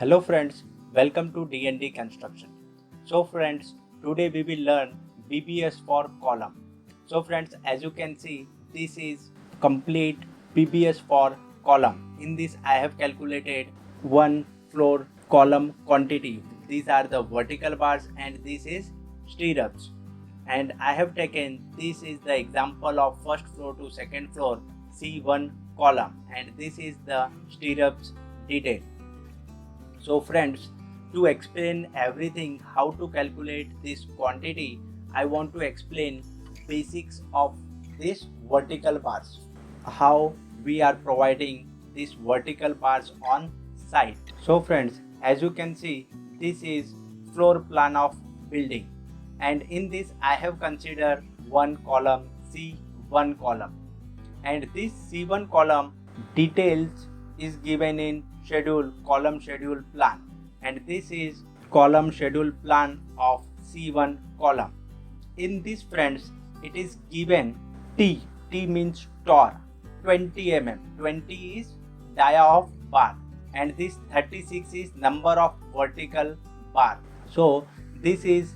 Hello friends, welcome to D&D Construction. So friends, today we will learn BBS for column. So friends, as you can see, this is complete BBS for column. In this I have calculated one floor column quantity. These are the vertical bars and this is stirrups. And I have taken this is the example of first floor to second floor C1 column and this is the stirrups detail. So friends, to explain everything how to calculate this quantity, I want to explain basics of this vertical bars. How we are providing these vertical bars on site. So friends, as you can see, this is floor plan of building and in this I have considered one column C1 column and this C1 column details is given in column schedule plan and this is column schedule plan of C1 column. In this friends it is given T means tor 20 mm, 20 is dia of bar and this 36 is number of vertical bar. So this is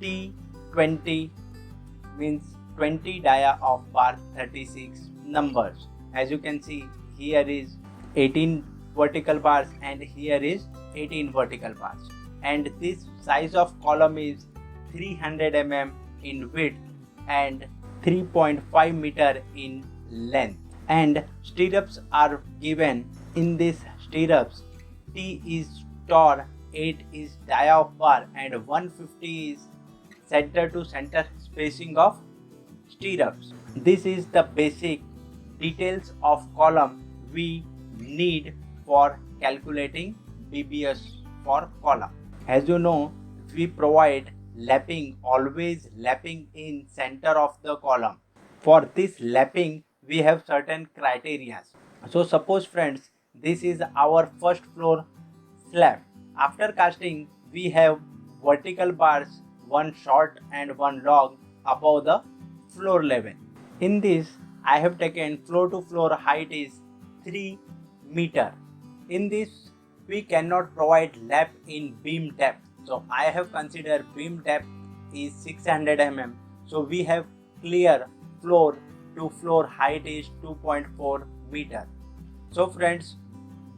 T20 means 20 dia of bar, 36 numbers. As you can see, here is 18 vertical bars and here is 18 vertical bars and this size of column is 300 mm in width and 3.5 meter in length and stirrups are given. In this stirrups, T is tor, 8 is dia of bar and 150 is center to center spacing of stirrups. This is the basic details of column we need for calculating BBS for column. As you know, we provide lapping, always lapping in center of the column. For this lapping, we have certain criteria. So suppose friends, this is our first floor slab. After casting, we have vertical bars, one short and one long above the floor level. In this, I have taken floor to floor height is 3 meter. In this, we cannot provide lap in beam depth. So I have considered beam depth is 600 mm. So we have clear floor to floor height is 2.4 meter. So friends,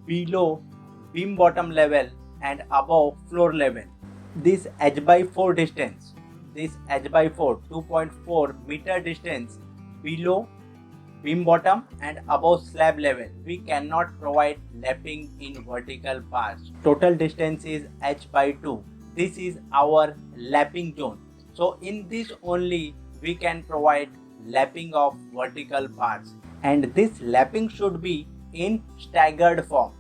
below beam bottom level and above floor level, this h by 4 distance, this h by 4 2.4 meter distance below beam bottom and above slab level, we cannot provide lapping in vertical bars. Total distance is h by 2. This is our lapping zone. So in this only we can provide lapping of vertical bars and this lapping should be in staggered form.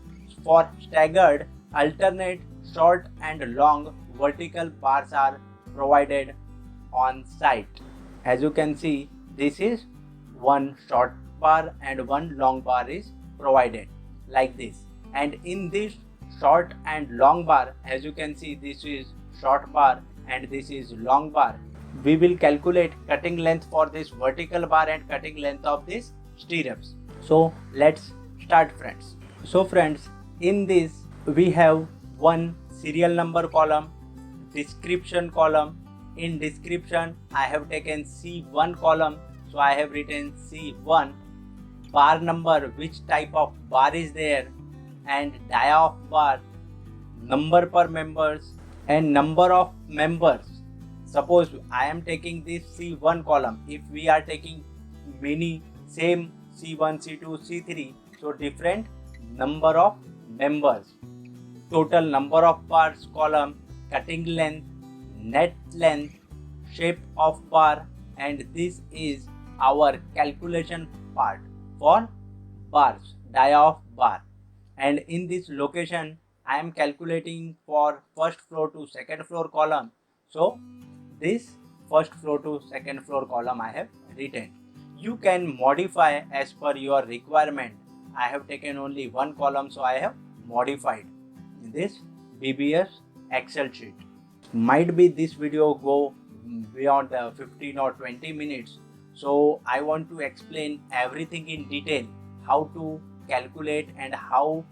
For staggered, alternate short and long vertical bars are provided on site. As you can see, this is one short bar and one long bar is provided like this and in this short and long bar, as you can see, this is short bar and this is long bar. We will calculate cutting length for this vertical bar and cutting length of this stirrups. So let's start friends. So friends, in this we have one serial number column, description column. In description I have taken C1 column. So I have written C1, bar number, which type of bar is there and dia of bar, number per members and number of members. Suppose I am taking this C1 column. If we are taking many same C1, C2, C3, so different number of members. Total number of bars column, cutting length, net length, shape of bar and this is our calculation part for bars, dia of bar and in this location I am calculating for first floor to second floor column. So this first floor to second floor column I have written. You can modify as per your requirement. I have taken only one column, so I have modified in this BBS Excel sheet. Might be this video go beyond 15 or 20 minutes. So I want to explain everything in detail, how to calculate and how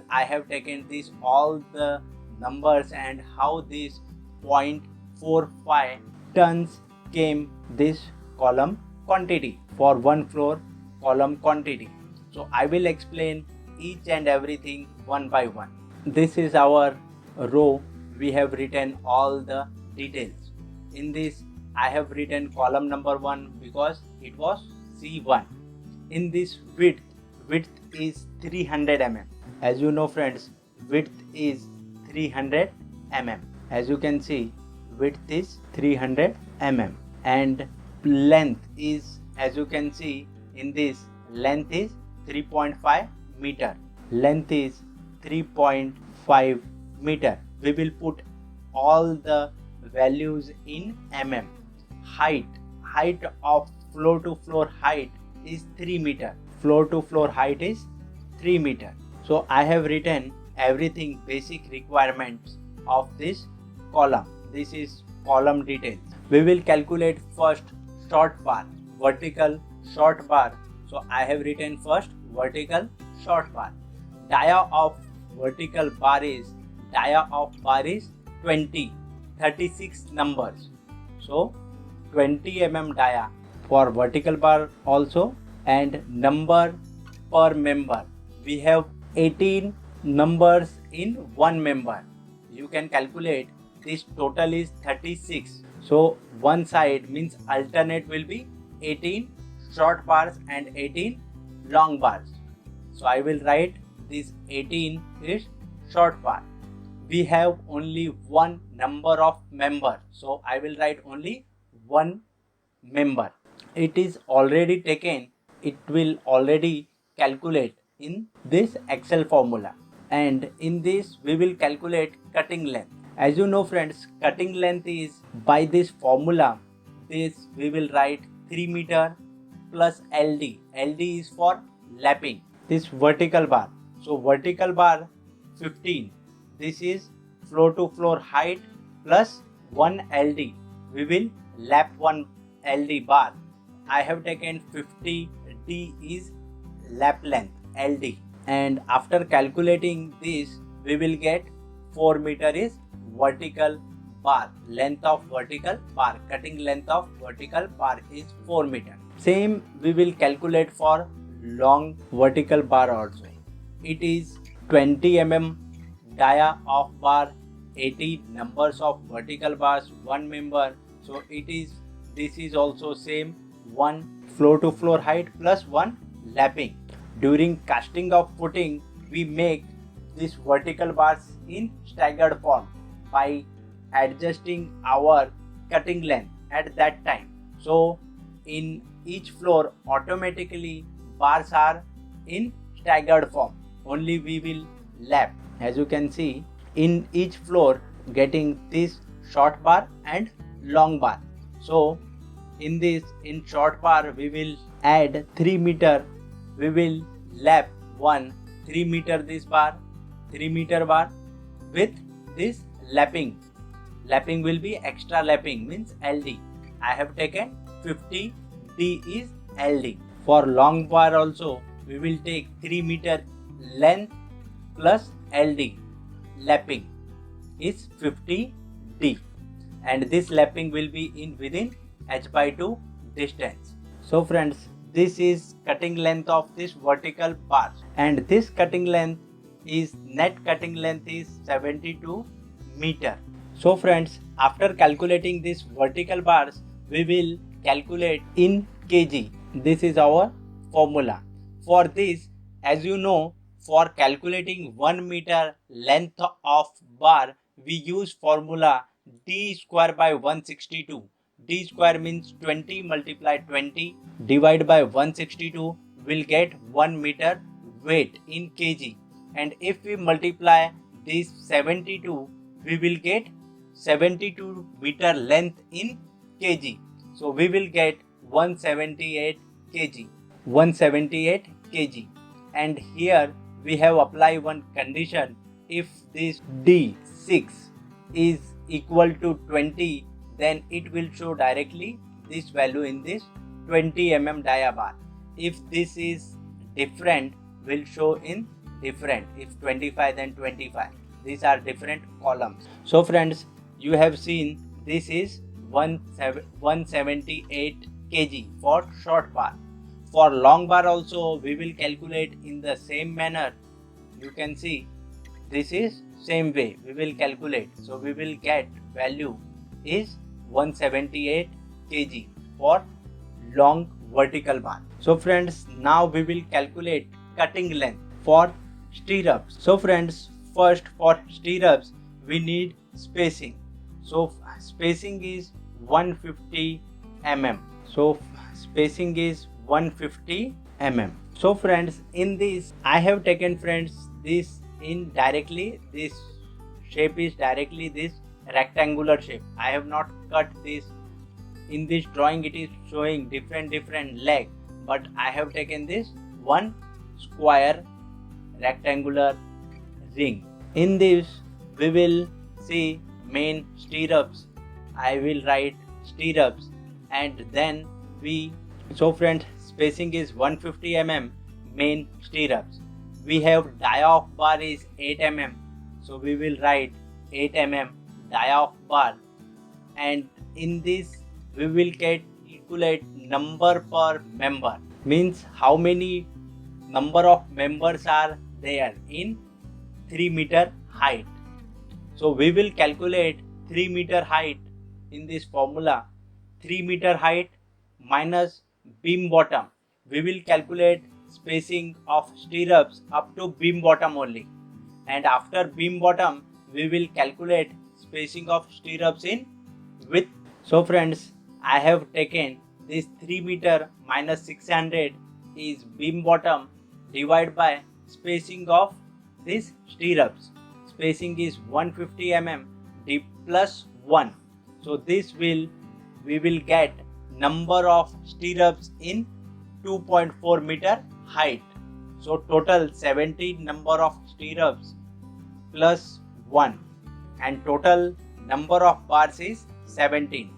I have taken this all the numbers and how this 0.45 tons came this column quantity for one floor column quantity. So I will explain each and everything one by one. This is our row. We have written all the details. In this I have written column number 1 because it was C1. In this width is 300 mm. As you know friends, width is 300 mm. As you can see, width is 300 mm and length is, as you can see in this, length is 3.5 meter. Length is 3.5 meter. We will put all the values in mm. Height of floor to floor height is 3 meter. Floor to floor height is 3 meter. So I have written everything, basic requirements of this column. This is column details. We will calculate first short bar, vertical short bar. So I have written first vertical short bar. Dia of vertical bar is 20, 36 numbers. So 20 mm dia for vertical bar also, and number per member. We have 18 numbers in one member. You can calculate this total is 36. So one side means alternate will be 18 short bars and 18 long bars. So I will write this 18 is short bar. We have only one number of member. So I will write only one member. It is already taken. It will already calculate in this Excel formula. And in this we will calculate cutting length. As you know friends, cutting length is by this formula. This we will write 3 meter plus LD. LD is for lapping. This vertical bar. So vertical bar 15. This is floor to floor height plus 1 LD. We will lap 1 LD bar. I have taken 50 D is lap length LD, and after calculating this we will get 4 meter is vertical bar. Length of vertical bar, cutting length of vertical bar is 4 meter. Same we will calculate for long vertical bar also. It is 20 mm dia of bar, 80 numbers of vertical bars, one member. So this is also same, one floor to floor height plus one lapping. During casting of footing, we make this vertical bars in staggered form by adjusting our cutting length at that time. So in each floor automatically bars are in staggered form. Only we will lap. As you can see, in each floor getting this short bar and long bar. So in short bar we will add 3 meter. We will lap 3 meter this bar, 3 meter bar with this lapping. Lapping will be extra lapping, means LD. I have taken 50 D is LD. For long bar also we will take 3 meter length plus LD. Lapping is 50 D, and this lapping will be in within h by 2 distance. So friends, this is cutting length of this vertical bar, and this cutting length is net cutting length is 72 meter. So friends, after calculating this vertical bars, we will calculate in kg. This is our formula. For this, as you know, for calculating 1 meter length of bar, we use formula d square by 162. D square means 20 multiply 20 divided by 162 will get 1 meter weight in kg. And if we multiply this 72, we will get 72 meter length in kg. So we will get 178 kg. 178 kg. And here we have applied one condition. If this D6 is equal to 20, then it will show directly this value in this 20 mm dia bar. If this is different, will show in different. If 25 then 25. These are different columns. So friends, you have seen this is 178 kg for short bar. For long bar also we will calculate in the same manner. You can see this is same way we will calculate. So we will get value is 178 kg for long vertical bar. So friends, now we will calculate cutting length for stirrups. So friends, first for stirrups we need spacing. So spacing is 150 mm. So spacing is 150 mm. So friends, in this I have taken friends this in directly, this shape is directly this rectangular shape. I have not cut this. In this drawing it is showing different leg, but I have taken this one square rectangular ring. In this we will see main stirrups. I will write stirrups, and then so friends, spacing is 150 mm main stirrups. We have dia of bar is 8 mm, so we will write 8 mm dia of bar, and in this we will calculate number per member, means how many number of members are there in 3 meter height. So we will calculate 3 meter height in this formula. 3 meter height minus beam bottom. We will calculate spacing of stirrups up to beam bottom only, and after beam bottom we will calculate spacing of stirrups in width. So friends, I have taken this 3 meter minus 600 is beam bottom divided by spacing of this stirrups. Spacing is 150 mm plus 1. So this we will get number of stirrups in 2.4 meter height. So total 17 number of stirrups plus 1, and total number of bars is 17.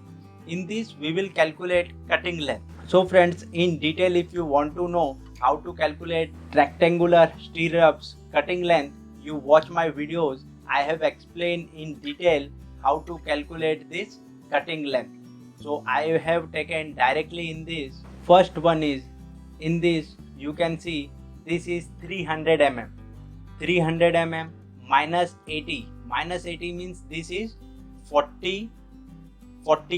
In this we will calculate cutting length. So friends, in detail if you want to know how to calculate rectangular stirrups cutting length, you watch my videos. I have explained in detail how to calculate this cutting length. So I have taken directly in this. First one is, in this you can see this is 300 mm. 300 mm minus 80. Minus 80 means this is 40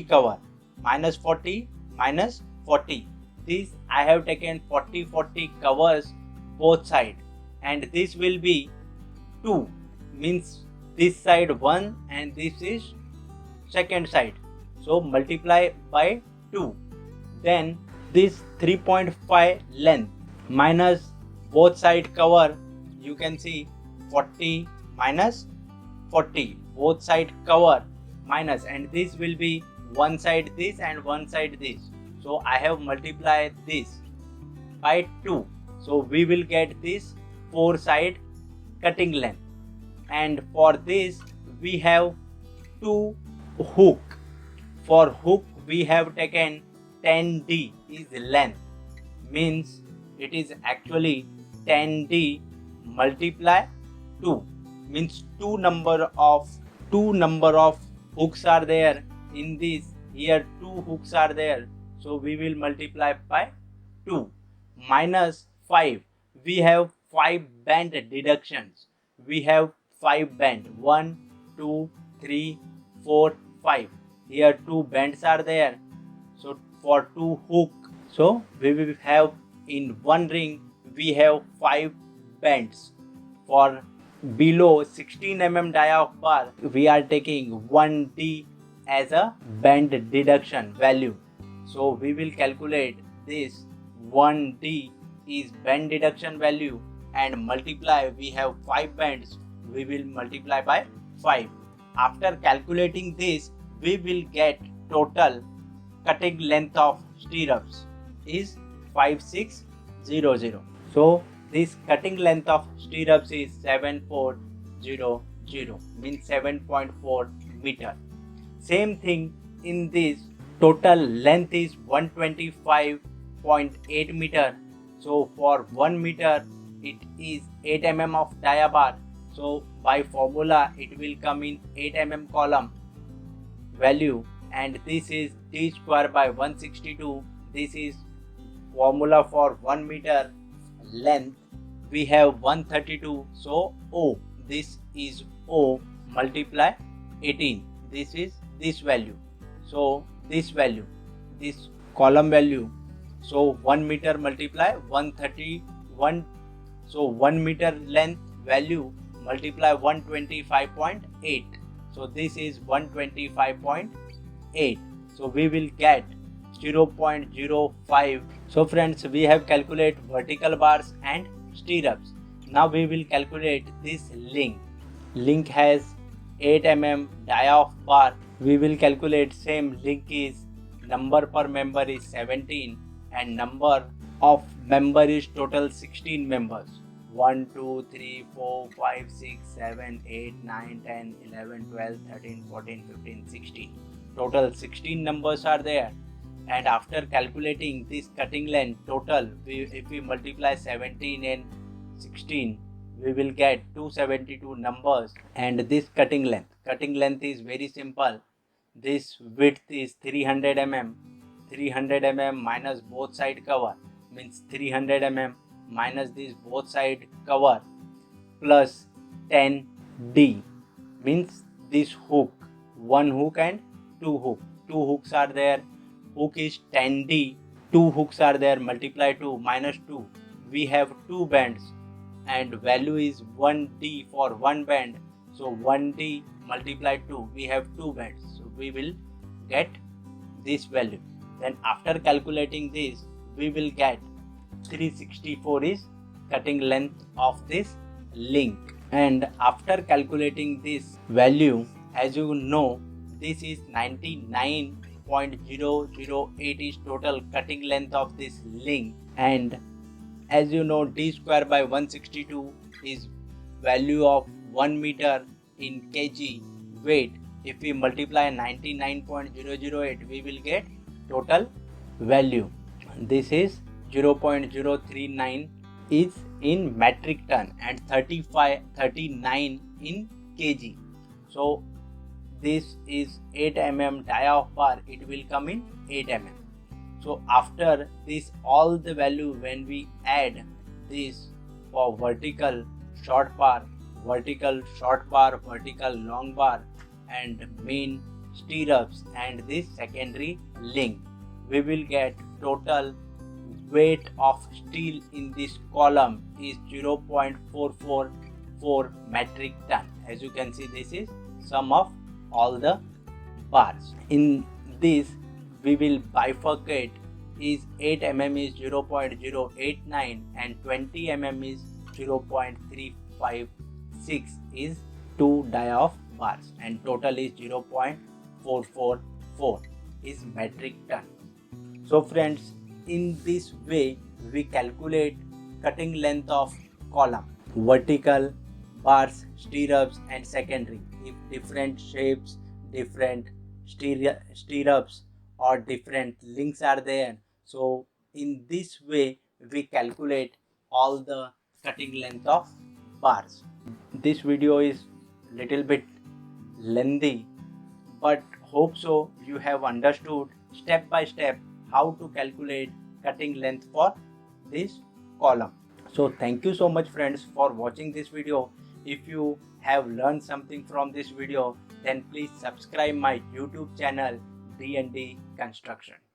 cover. Minus 40 minus 40. This I have taken 40 covers both side, and this will be 2, means this side 1 and this is second side. So multiply by 2. Then this 3.5 length minus both side cover, you can see 40 minus 40, both side cover minus, and this will be one side this and one side this. So I have multiplied this by 2. So we will get this 4 side cutting length, and for this we have 2 hook. For hook we have taken 10D is length, means it is actually 10D multiply 2, means 2 number of hooks are there in this. Here 2 hooks are there, so we will multiply by 2 minus 5. We have 5 band deductions. We have 5 band, 1 2 3 4 5. Here 2 bands are there, so for 2 hook, so we will have in one ring we have 5 bands. For below 16 mm dia of bar, we are taking 1D as a band deduction value. So we will calculate this 1D is band deduction value, and multiply, we have 5 bands, we will multiply by 5. After calculating this, we will get total cutting length of stirrups is 5600. So this cutting length of stirrups is 7400, means 7.4 meter. Same thing in this, total length is 125.8 meter. So for 1 meter it is 8 mm of dia bar. So by formula it will come in 8 mm column value, and this is d square by 162. This is formula for 1 meter length. We have 132, so O, this is O multiply 18. This is this value. So this value, this column value. So 1 meter multiply 131. So 1 meter length value multiply 125.8. So this is 125.8. So we will get 0.05. So friends, we have calculated vertical bars and stirrups. Now we will calculate this link. Link has 8 mm dia of bar. We will calculate same. Link is number per member is 17 and number of member is total 16 members. 1, 2, 3, 4, 5, 6, 7, 8, 9, 10, 11, 12, 13, 14, 15, 16. Total 16 numbers are there. And after calculating this cutting length total, if we multiply 17 and 16, we will get 272 numbers. And this cutting length is very simple. This width is 300 mm. 300 mm minus both side cover means 300 mm minus this both side cover plus 10d means this hook, one hook and two hook. Two hooks are there. Hook is 10d. Two hooks are there. Multiply 2 minus 2. We have two bands and value is 1d for one band. So 1d multiply 2. We have two bands. So we will get this value. Then after calculating this, we will get 364 is cutting length of this link. And after calculating this value, as you know, this is 99.008 is total cutting length of this link. And as you know, d square by 162 is value of 1 meter in kg weight. If we multiply 99.008, we will get total value. This is 0.039 is in metric ton and 39 in kg. So this is 8 mm dia of bar, it will come in 8 mm. So after this all the value, when we add this for vertical short bar, vertical short bar, vertical long bar and main stirrups and this secondary link, we will get total weight of steel in this column is 0.444 metric ton. As you can see, this is sum of all the bars. In this we will bifurcate. Is 8 mm is 0.089 and 20 mm is 0.356 is 2 dia of bars and total is 0.444 is metric ton. So friends, in this way we calculate cutting length of column, vertical bars, stirrups and secondary. If different shapes, different stirrups or different links are there, so in this way we calculate all the cutting length of bars. This video is little bit lengthy, but hope so you have understood step by step how to calculate cutting length for this column. So thank you so much friends for watching this video. If you have learned something from this video, then please subscribe my YouTube channel D&D Construction.